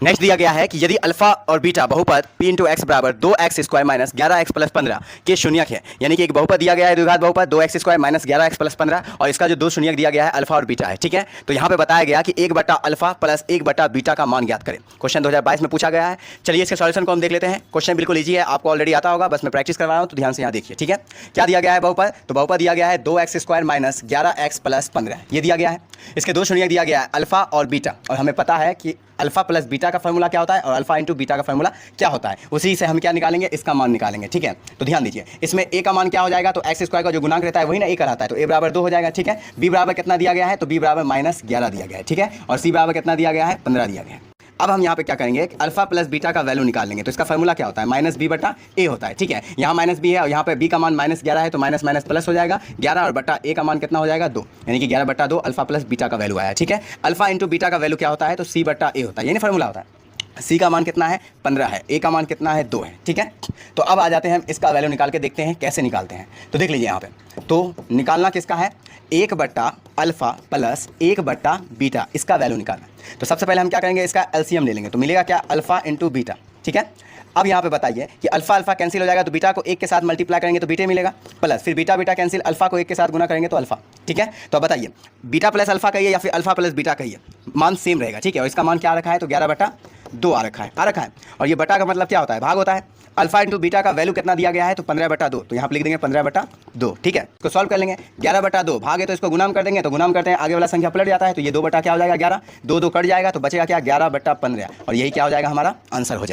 Next दिया गया है कि यदि अल्फा और बीटा बहुपद p इंटू एक्स बराबर 2x² माइनस 11x प्लस 15 के शून्यक है, यानी कि एक बहुपद दिया गया है द्विघात बहुपद 2x² माइनस 11x प्लस 15 और इसका जो दो शून्यक दिया गया है अल्फा और बीटा है, ठीक है। तो यहाँ पे बताया गया कि 1 बटा अल्फा प्लस 1 बटा बीटा का मान ज्ञात करें। क्वेश्चन 2022 में पूछा गया है। चलिए इसके सॉल्यूशन को हम देख लेते हैं। क्वेश्चन बिल्कुल ईजी है, आपको ऑलरेडी आता होगा, बस मैं प्रैक्टिस करवा रहा हूँ, तो ध्यान से यहाँ देखिए, ठीक है। क्या दिया गया है बहुपद? तो बहुपद दिया गया है 2x² माइनस 11x प्लस 15, ये दिया गया है। इसके दो शून्यक दिया गया है अल्फा और बीटा, और हमें पता है कि अल्फा प्लस बीटा का फॉर्मूला क्या होता है और अल्फा इंटू बीटा का फॉर्मूला क्या होता है। उसी से हम क्या निकालेंगे, इसका मान निकालेंगे, ठीक है। तो ध्यान दीजिए, इसमें a का मान क्या हो जाएगा, तो x² का जो गुणांक रहता है वही ना a कराता है, तो a बराबर 2 हो जाएगा, ठीक है। b बराबर कितना दिया गया है, तो b बराबर माइनस 11 दिया गया है, ठीक है। और c बराबर कितना दिया गया है, 15 दिया गया है। अब हम यहाँ पे क्या करेंगे, अल्फा प्लस बीटा का वैल्यू निकाल लेंगे। तो इसका फॉर्मूला क्या होता है, माइनस बी बटा ए होता है, ठीक है। यहाँ माइनस बी है और यहाँ पे बी का मान माइनस 11 है, तो माइनस माइनस प्लस हो जाएगा 11 और बटा ए का मान कितना हो जाएगा 2, यानी कि 11 बटा 2 अल्फा प्लस बीटा का वैल्यू आया, ठीक है। अल्फा इंटू बीटा का वैल्यू क्या होता है, तो सी बटा ए होता है, यानी फॉर्मूला होता है। सी का मान कितना है, 15 है, ए का मान कितना है, 2 है, ठीक है। तो अब आ जाते हैं हम इसका वैल्यू निकाल के देखते हैं कैसे निकालते हैं। तो देख लीजिए यहाँ पे, तो निकालना किसका है, 1 बटा अल्फा प्लस 1 बटा बीटा, इसका वैल्यू निकालना। तो सबसे पहले हम क्या करेंगे, इसका एलसीएम ले लेंगे, तो मिलेगा क्या, अल्फा इंटू बीटा, ठीक है। अब यहाँ पे बताइए कि अल्फा अल्फा कैंसिल हो जाएगा, तो बीटा को 1 के साथ मल्टीप्लाई करेंगे तो बीटा मिलेगा, प्लस फिर बीटा बीटा कैंसिल, अल्फा को 1 के साथ गुना करेंगे तो अल्फा, ठीक है। तो अब बताइए बीटा प्लस अल्फा कहिए या फिर अल्फा प्लस बीटा कहिए, मान सेम रहेगा, ठीक है। और इसका मान क्या रखा है, तो 11 बटा 2 आ रखा है। और ये बटा का मतलब क्या होता है, भाग होता है। अल्फा इंटू बीटा का वैल्यू कितना दिया गया है, तो 15 बटा 2, तो यहाँ पे लिख देंगे 15 बटा 2, ठीक है। इसको सॉल्व कर लेंगे, 11 बटा 2 भाग है तो इसको गुणाम कर देंगे, तो गुणाम करते हैं आगे वाला संख्या पलट जाता है, तो ये 2 बटा क्या हो जाएगा 11, 2 2 कट जाएगा, तो बचेगा क्या 11 बटा 15, और यही क्या हो जाएगा हमारा आंसर हो जाएगा।